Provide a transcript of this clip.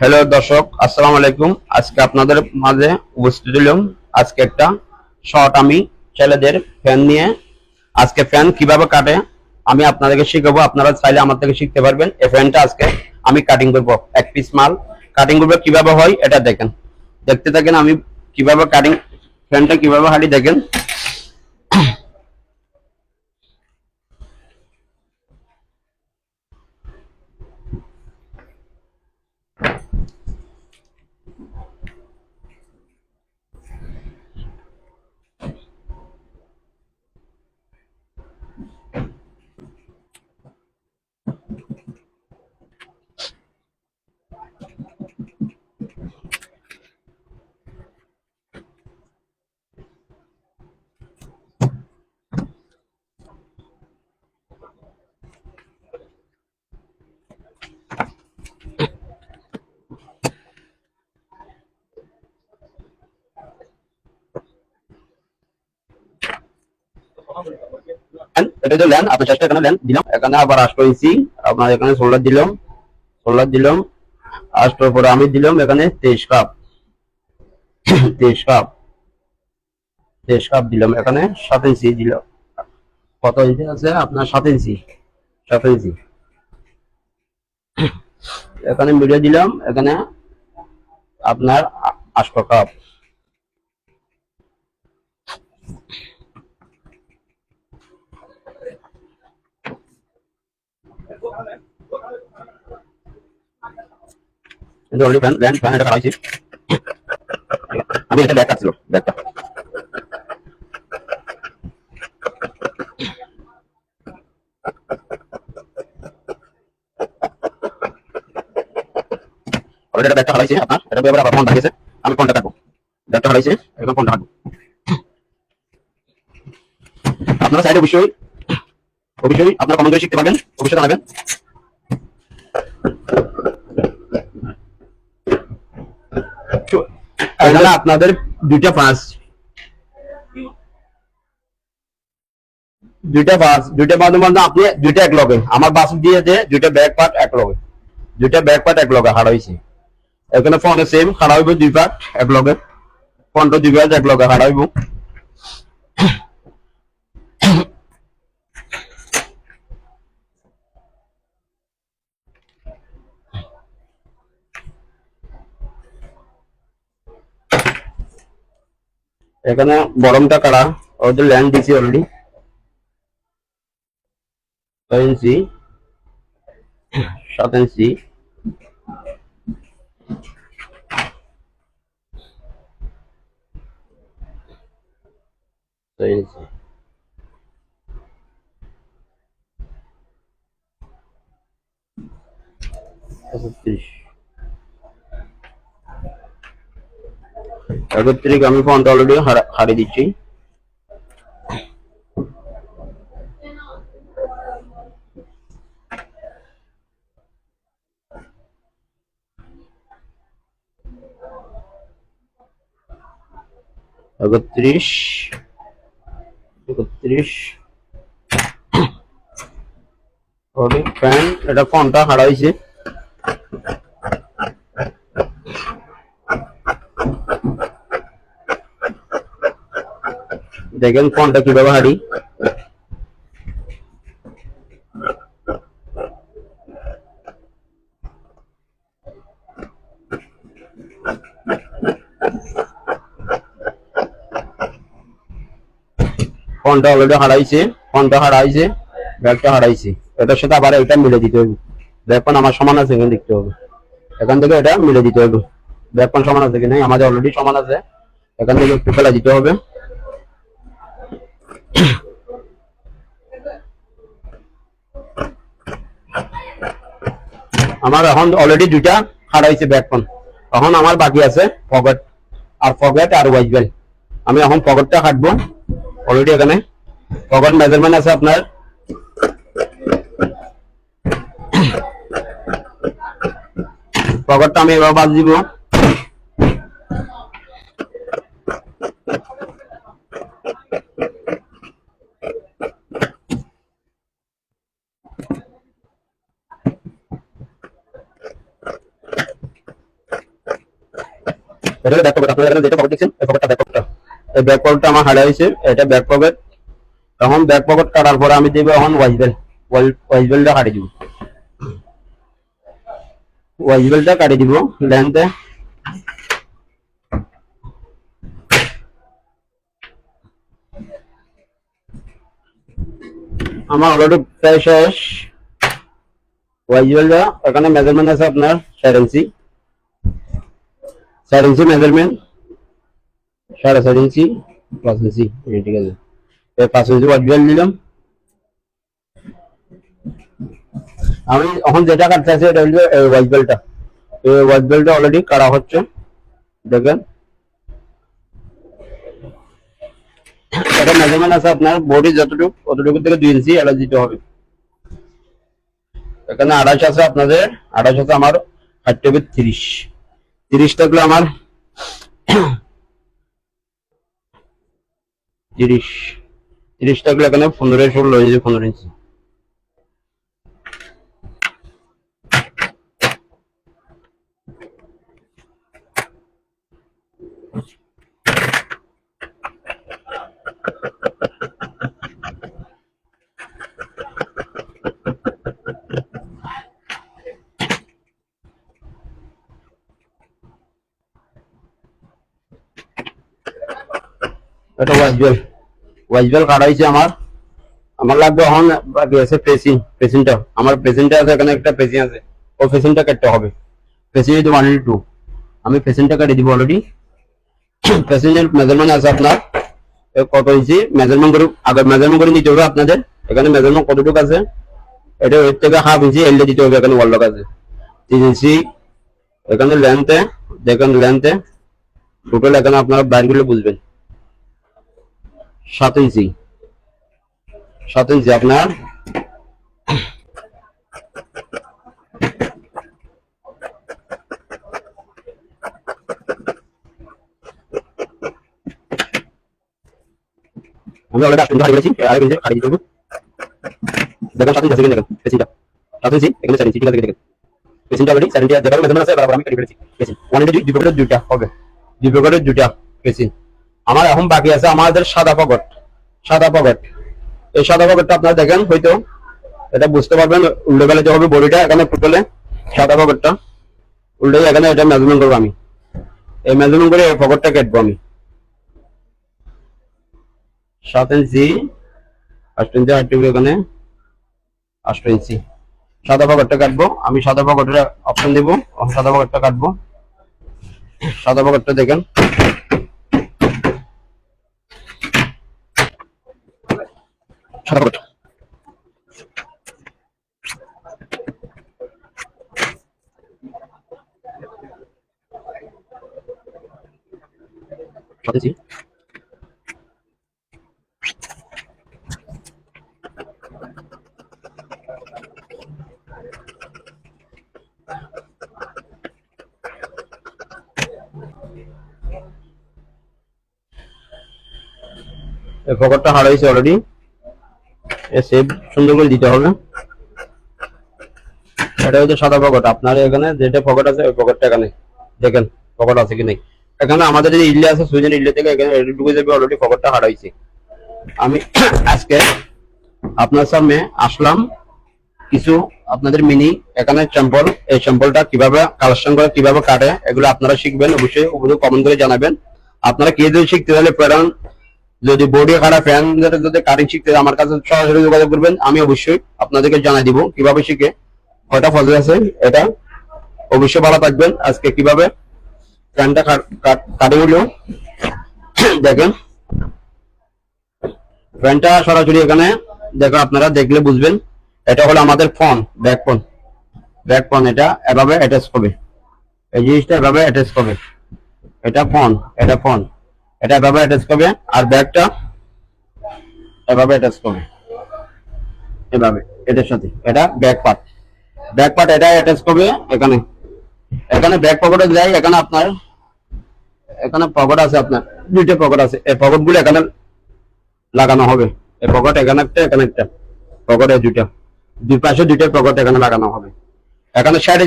Hello দর্শক, আসসালামু আলাইকুম। আজকে আপনাদের মাঝে উপস্থিত হলাম। আজকে একটা শর্ট আমি ছেলেদের ফ্যান নিয়ে আজকে ফ্যান কিভাবে কাটে আমি আপনাদেরকে শিখাবো। আপনারা চাইলে আমার থেকে শিখতে পারবেন। এই ফ্যানটা আজকে আমি কাটিং করবো, এক পিস মাল কাটিং করবো। কিভাবে হয় এটা দেখেন, দেখতে থাকেন আমি কিভাবে কাটিং ফ্যানটা কিভাবে হাঁটি দেখেন। এটা যে ল্যান্ড আপনার চেষ্টা এখানে ল্যান্ড দিলাম, এখানে আবার 8 ইঞ্চি আপনার এখানে সোল্ডার দিলাম। আসার পরে আমি দিলাম এখানে 23 কাপ 23 কাপ 23 কাপ দিলাম। এখানে 7 ইঞ্চি দিলাম। কত ইঞ্চি আছে আপনার? 7 ইঞ্চি। 7 ইঞ্চি এখানে মিডিয়া দিলাম। এখানে আপনার 8 কাপ। কিন্তু অলরেডি ফ্যান এটা খারাইছি। আমি এটা ব্যাগ কাটছিল ব্যাগটা অলরেডি এটা ব্যাগটা হারাইছে আপনার। এটা ব্যাপারে আবার ফোন রাখিয়েছে, আমি ফোনটা কাটবো। ব্যাগটা হারাইছে, এখন ফোনটা কাটবো। আপনারা চাইলে অবশ্যই অবশ্যই আপনারা কমেন্ট করে শিখতে পারবেন, অবশ্যই জানাবেন। এখানে আপনাদের দুইটা পাঁচ মানে আপনি দুইটা এক লগে আমার বাস দিয়ে যে দুইটা ব্যাক পার্ট এক লগে হারা হয়েছে। এখানে ফোনে সেম হারা হইব, 2 পার্ট এক লগে। ফোনটা 2 পার্ট এক লগে হারা হইব। এখানে বরমটা কাটা ওদের ল্যান্ড দিছি অলরেডি 6 ইঞ্চি 7 ইঞ্চি। একত্রিশ আমি ফোনটা অলরেডি হারিয়ে দিচ্ছি। একত্রিশ একত্রিশ ফ্যান এটা ফোনটা হারাইছে। দেখেন ফোনটা কিভাবে হারি। ফোনটা হারাইছে ব্যাগটা হারাইছে। এটার সাথে আবার এটা মিলে দিতে হবে। ব্যাগপন আমার সমান আছে কিনা দেখতে হবে। এখান থেকে এটা মিলে দিতে হবে। ব্যাগপন সমান আছে কিনা, আমাদের অলরেডি সমান আছে। এখান থেকে একটু ফেলা দিতে হবে। আমার এখন অলরেডি দুইটা হারাইছে ব্যাগপন। এখন আমার বাকি আছে পকেট আর ওয়াইজ বেল্ট। আমি এখন পকেটটা কাটবো। অলরেডি এখানে পকেট মেজারমেন্ট আছে আপনার। পকেটটা আমি এবার বাদ দিব। এটা ব্যাক পকেট, আপনারা এখানে যেটা পকেট দেখছেন এই পকেটটা ব্যাক পকেটটা, এই ব্যাক পকেটটা আমার হারা হয়েছে, এটা ব্যাক পকেট। এখন ব্যাক পকেট কাটার পরে আমি দেবো এখন ওয়াইজবেলটা কাটি দিব, ওয়াইজবেলটা কাটি দিব লেন্থে। আমার অলরেডি প্রায় শেষ। ওয়াইজবেলটা এখানে মেজারমেন্ট আছে আপনার 4 ইঞ্চি, 4 ইঞ্চি মেজারমেন্ট, 4.5 ইঞ্চি, 5 ইঞ্চি, ঠিক আছে। 5 ইঞ্চি ওয়াইজবেল নিলাম। আমি এখন যেটা কাটতে আছে এটা হচ্ছে ওয়াইজবেলটা, এই ওয়াইজবেলটা অলরেডি কাটা হচ্ছে, দেখেন। এটা মেজারমেন্ট আছে আপনার বডি যতটুকু অতটুকু থেকে 2 ইঞ্চি এটা দিতে হবে। এখানে 28 আছে আপনাদের, 28 আছে আমার, 30, 30 থাকলে আমার 30 থাকলে এখানে 15-16 হয়ে যাবে, 15 ইঞ্চি। এটা ওয়াইজবেল কাটা হয়েছে আমার। আমার লাগবে এখন বাকি আছে পেসিংটা, আমার পেসিংটা আছে এখানে, একটা পেসিং আছে, ও পেসিংটা কাটতে হবে। পেসিং হচ্ছে 1/2, আমি পেসিংটা কেটে দিব অলরেডি। পেসিংয়ের মেজারমেন্ট আছে আপনার কত ইঞ্চি, মেজারমেন্ট করে আগে মেজারমেন্ট করে নিতে হবে আপনাদের। এখানে মেজারমেন্ট কতটুকু আছে, এটা এর থেকে 1/2 ইঞ্চি এলডে দিতে হবে, এখানে ওয়ার্লক আছে 3 ইঞ্চি। এখানে লেন্থে দেখেন, লেন্থে টোটাল এখানে আপনারা বাইর করলে বুঝবেন 7 ইঞ্চি, 7 ইঞ্চি আপনার। আমি অলরেডি 8 ইঞ্চি হারিয়ে গেছি, আরেক ইঞ্চি হারিয়ে দেবো। দেখেন 7 ইঞ্চি আছে, দেখেন পেসিংটা 7 ইঞ্চি, এখানে 4 ইঞ্চি, ঠিক আছে দেখেন পেসিংটা অলরেডি 4 ইঞ্চি যেভাবে মেজারমেন্ট আছে বরাবর আমি কেটে ফেলেছি। পেসিং 1 ইঞ্চি, দুই পকেটের দুইটা হবে, দুই পকেটের দুইটা পেসিং। আমার এখন বাকি আছে আমাদের সাদা পকেট, সাদা পকেট। এই সাদা পকেটটা আপনারা দেখেন, হয়তো এটা বুঝতে পারবেন উল্টে গেলে যে হবে বডিটা, এখানে টোটালে সাদা পকেটটা উল্টে এখানে এটা মেজারমেন্ট করবো আমি, এই মেজারমেন্ট করে এই পকেটটা কাটবো আমি 7 ইঞ্চি, 8 ইঞ্চি, 8 এখানে 8 ইঞ্চি সাদা পকেটটা কাটবো আমি। সাদা পকেটের অপশন দিব, সাদা পকেটটা কাটবো। সাদা পকেটটা দেখেন, সাদা পকেট সতেছি। এই পকেটটা হারাইছে অলরেডি, এ সেভ সুন্দর করে দিতে হবে। এটা হচ্ছে সাদা পকেট, আপনার এখানে যেটা পকেট আছে ওই পকেটটা এখানে দেখেন পকেট আছে কি নেই। এখানে আমাদের যে ইল্লে আছে সুইজেন ইল্লে থেকে এখানে ঢুকে যাবে, অলরেডি পকেটটা হারাইছে। আমি আজকে আপনার সামনে আসলাম কিছু আপনাদের মিনি এখানে স্যাম্পল, এই স্যাম্পলটা কিভাবে কালেকশন করে কিভাবে কাটে এগুলো আপনারা শিখবেন, অবশ্যই কমেন্ট করে জানাবেন। আপনারা কে যদি শিখতে চাইলে প্যারান, যদি বডি খারাপ ফ্যান যদি কাটিং শিখতে আমার কাছে সরাসরি যোগাযোগ করবেন, আমি অবশ্যই আপনাদেরকে জানাই দিব কিভাবে শিখে কয়টা ফজল আছে। এটা অবশ্যই ভালো থাকবেন। আজকে কিভাবে ফ্যানটা কাটে হলো দেখেন, ফ্যানটা সরাসরি এখানে দেখো, আপনারা দেখলে বুঝবেন। এটা হলো আমাদের phone, back phone, back phone. এটা এভাবে অ্যাটাচ হবে, এই জিনিসটা এভাবে অ্যাটাচ হবে। এটা ফোন, এটা ফোন, এটা এভাবে অ্যাটাচ হবে। আর ব্যাকটা এভাবে অ্যাটাচ হবে, এভাবে এটার সাথে। এটা ব্যাক পার্ট, ব্যাক পার্ট এটা অ্যাটাচ হবে এখানে। এখানে ব্যাক পকেটে যাই, এখানে আপনার এখানে পকেট আছে, আপনার দুইটা পকেট আছে, এই পকেট গুলো এখানে লাগানো হবে। এই পকেট এখানে একটা, এখানে একটা পকেট, দুইটা দুই পাশে দুইটা পকেট এখানে লাগানো হবে। এখানে সাইডে